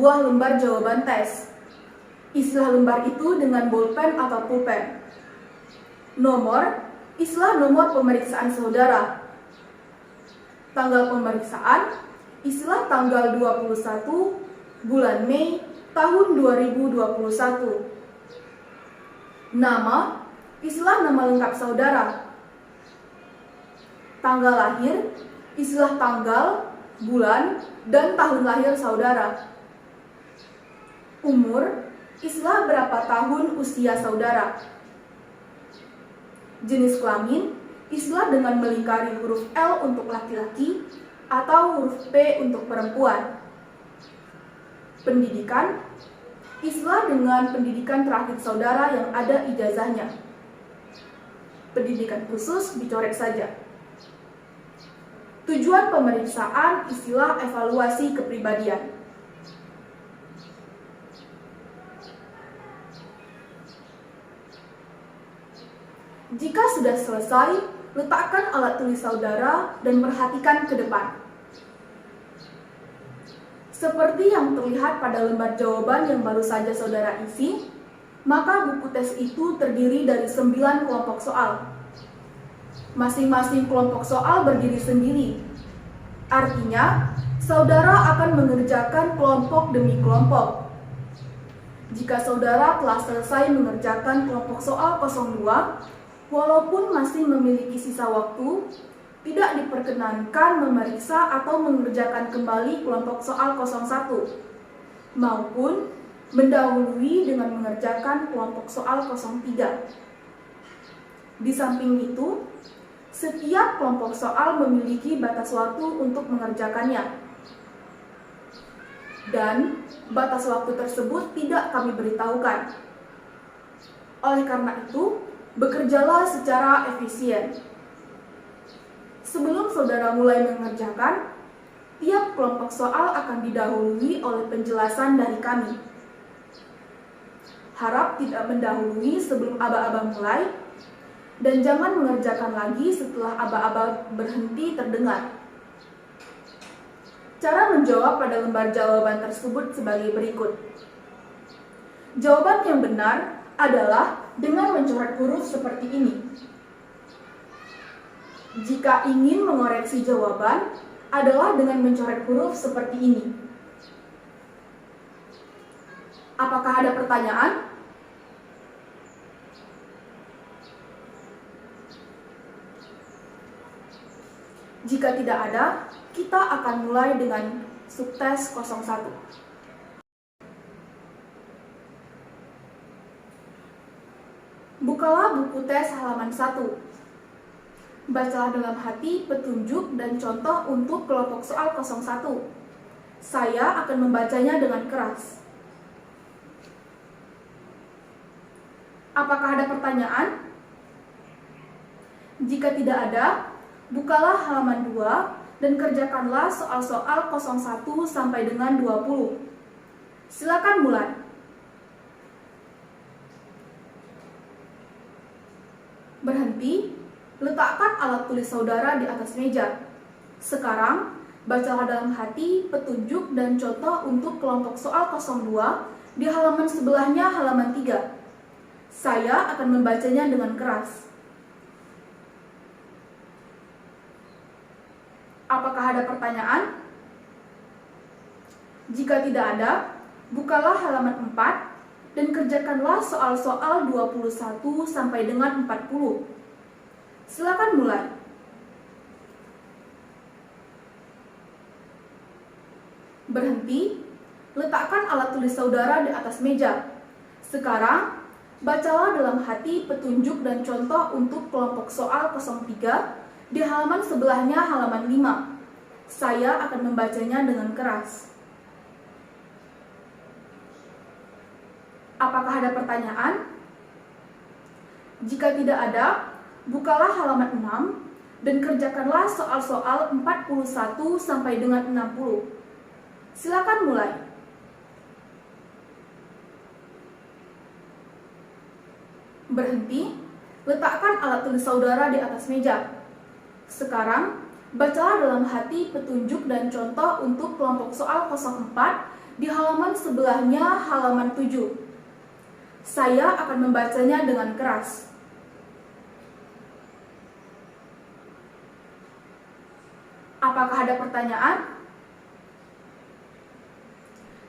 sebuah lembar jawaban tes. Isilah lembar itu dengan bolpen atau pulpen. Nomor, isilah nomor pemeriksaan saudara. Tanggal pemeriksaan, isilah tanggal 21 bulan Mei tahun 2021. Nama, isilah nama lengkap saudara. Tanggal lahir, isilah tanggal, bulan, dan tahun lahir saudara. Umur, isilah berapa tahun usia saudara. Jenis kelamin, isilah dengan melingkari huruf L untuk laki-laki atau huruf P untuk perempuan. Pendidikan, isilah dengan pendidikan terakhir saudara yang ada ijazahnya. Pendidikan khusus dicoret saja. Tujuan pemeriksaan, isilah evaluasi kepribadian. Jika sudah selesai, letakkan alat tulis saudara dan perhatikan ke depan. Seperti yang terlihat pada lembar jawaban yang baru saja saudara isi, maka buku tes itu terdiri dari 9 kelompok soal. Masing-masing kelompok soal berdiri sendiri. Artinya, saudara akan mengerjakan kelompok demi kelompok. Jika saudara telah selesai mengerjakan kelompok soal 02, walaupun masih memiliki sisa waktu, tidak diperkenankan memeriksa atau mengerjakan kembali kelompok soal 01, maupun mendahului dengan mengerjakan kelompok soal 03. Di samping itu, setiap kelompok soal memiliki batas waktu untuk mengerjakannya. Dan batas waktu tersebut tidak kami beritahukan. Oleh karena itu, bekerjalah secara efisien. Sebelum saudara mulai mengerjakan, tiap kelompok soal akan didahului oleh penjelasan dari kami. Harap tidak mendahului sebelum aba-aba mulai, dan jangan mengerjakan lagi setelah aba-aba berhenti terdengar. Cara menjawab pada lembar jawaban tersebut sebagai berikut. Jawaban yang benar adalah dengan mencoret huruf seperti ini. Jika ingin mengoreksi jawaban, adalah dengan mencoret huruf seperti ini. Apakah ada pertanyaan? Jika tidak ada, kita akan mulai dengan subtes 01. Bukalah buku tes halaman 1. Bacalah dalam hati petunjuk dan contoh untuk kelompok soal 01. Saya akan membacanya dengan keras. Apakah ada pertanyaan? Jika tidak ada, bukalah halaman 2 dan kerjakanlah soal-soal 01 sampai dengan 20. Silakan mulai. Berhenti, letakkan alat tulis saudara di atas meja. Sekarang, bacalah dalam hati petunjuk dan contoh untuk kelompok soal 02 di halaman sebelahnya halaman 3. Saya akan membacanya dengan keras. Apakah ada pertanyaan? Jika tidak ada, bukalah halaman 4 dan kerjakanlah soal-soal 21 sampai dengan 40. Silakan mulai. Berhenti, letakkan alat tulis saudara di atas meja. Sekarang, bacalah dalam hati petunjuk dan contoh untuk kelompok soal 03 di halaman sebelahnya halaman 5. Saya akan membacanya dengan keras. Apakah ada pertanyaan? Jika tidak ada, bukalah halaman 6 dan kerjakanlah soal-soal 41 sampai dengan 60. Silakan mulai. Berhenti, letakkan alat tulis saudara di atas meja. Sekarang, bacalah dalam hati petunjuk dan contoh untuk kelompok soal 04 di halaman sebelahnya halaman 7. Saya akan membacanya dengan keras. Apakah ada pertanyaan?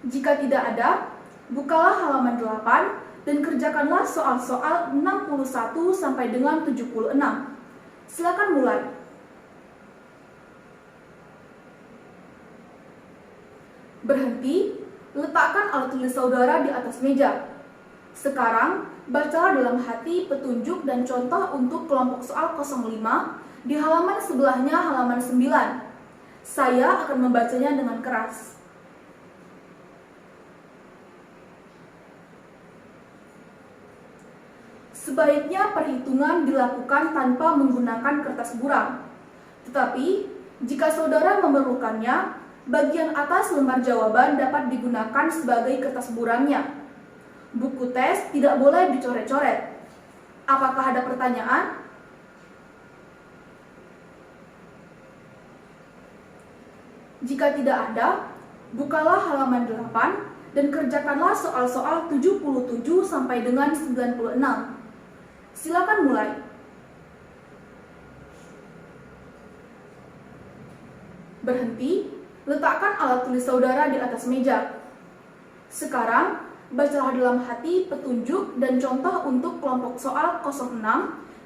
Jika tidak ada, bukalah halaman 8 dan kerjakanlah soal-soal 61 sampai dengan 76. Silakan mulai. Berhenti, letakkan alat tulis saudara di atas meja. Sekarang, bacalah dalam hati petunjuk dan contoh untuk kelompok soal 05 di halaman sebelahnya halaman 9. Saya akan membacanya dengan keras. Sebaiknya perhitungan dilakukan tanpa menggunakan kertas buram. Tetapi, jika saudara memerlukannya, bagian atas lembar jawaban dapat digunakan sebagai kertas buramnya. Buku tes tidak boleh dicoret-coret. Apakah ada pertanyaan? Jika tidak ada, bukalah halaman 8 dan kerjakanlah soal-soal 77 sampai dengan 96. Silakan mulai. Berhenti, letakkan alat tulis saudara di atas meja. Sekarang, bacalah dalam hati petunjuk dan contoh untuk kelompok soal 06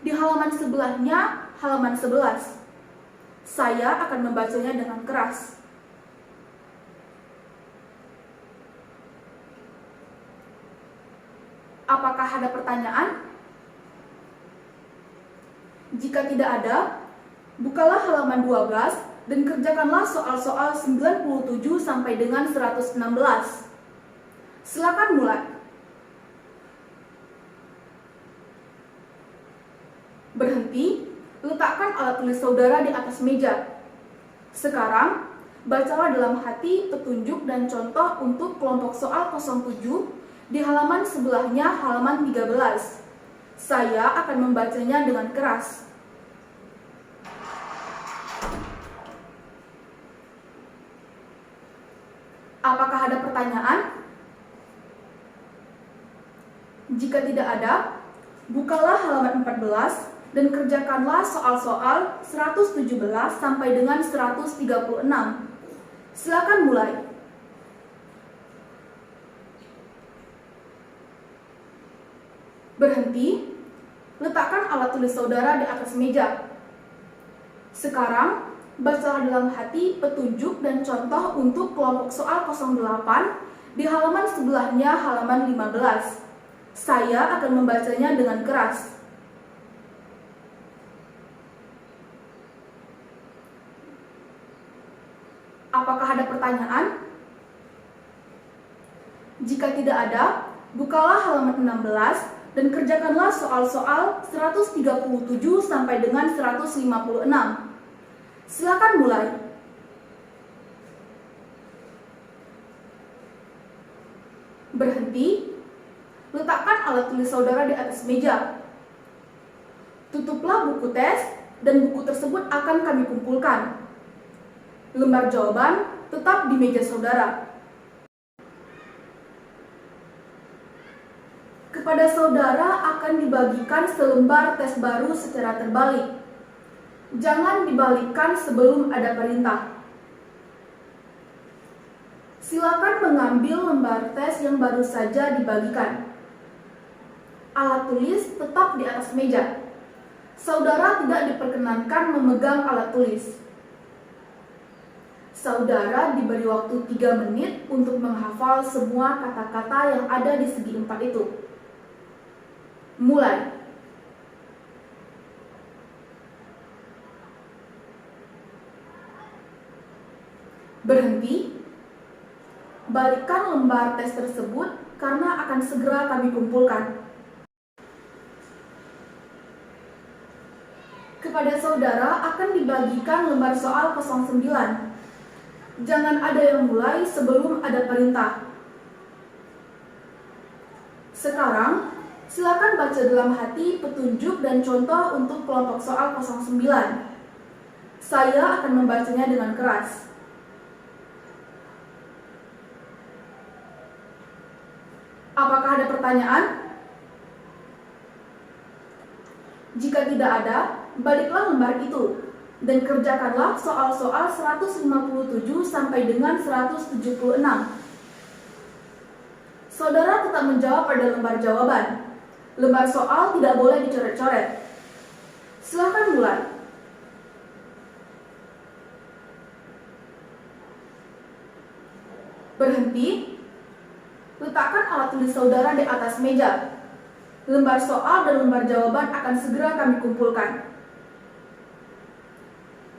di halaman sebelahnya halaman 11. Saya akan membacanya dengan keras. Apakah ada pertanyaan? Jika tidak ada, bukalah halaman 12 dan kerjakanlah soal-soal 97 sampai dengan 116. Silakan mulai. Berhenti, letakkan alat tulis saudara di atas meja. Sekarang, bacalah dalam hati petunjuk dan contoh untuk kelompok soal 07 di halaman sebelahnya halaman 13. Saya akan membacanya dengan keras. Apakah ada pertanyaan? Jika tidak ada, bukalah halaman 14 dan kerjakanlah soal-soal 117 sampai dengan 136. Silakan mulai. Berhenti, letakkan alat tulis saudara di atas meja. Sekarang, bacalah dalam hati petunjuk dan contoh untuk kelompok soal 08 di halaman sebelahnya halaman 15. Saya akan membacanya dengan keras. Apakah ada pertanyaan? Jika tidak ada, bukalah halaman 16 dan kerjakanlah soal-soal 137 sampai dengan 156. Silakan mulai. Berhenti, letakkan alat tulis saudara di atas meja. Tutuplah buku tes dan buku tersebut akan kami kumpulkan. Lembar jawaban tetap di meja saudara. Kepada saudara akan dibagikan selembar tes baru secara terbalik. Jangan dibalikkan sebelum ada perintah. Silakan mengambil lembar tes yang baru saja dibagikan. Alat tulis tetap di atas meja. Saudara tidak diperkenankan memegang alat tulis. Saudara diberi waktu 3 menit untuk menghafal semua kata-kata yang ada di segi 4 itu. Mulai. Berhenti. Balikkan lembar tes tersebut karena akan segera kami kumpulkan. Kepada saudara akan dibagikan lembar soal 09. Jangan ada yang mulai sebelum ada perintah. Sekarang, silakan baca dalam hati petunjuk dan contoh untuk kelompok soal 09. Saya akan membacanya dengan keras. Apakah ada pertanyaan? Jika tidak ada, baliklah lembar itu dan kerjakanlah soal-soal 157 sampai dengan 176. Saudara tetap menjawab pada lembar jawaban. Lembar soal tidak boleh dicoret-coret. Silakan mulai. Berhenti. Letakkan alat tulis saudara di atas meja. Lembar soal dan lembar jawaban akan segera kami kumpulkan.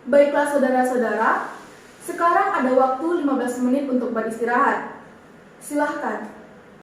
Baiklah saudara-saudara, sekarang ada waktu 15 menit untuk beristirahat. Silahkan.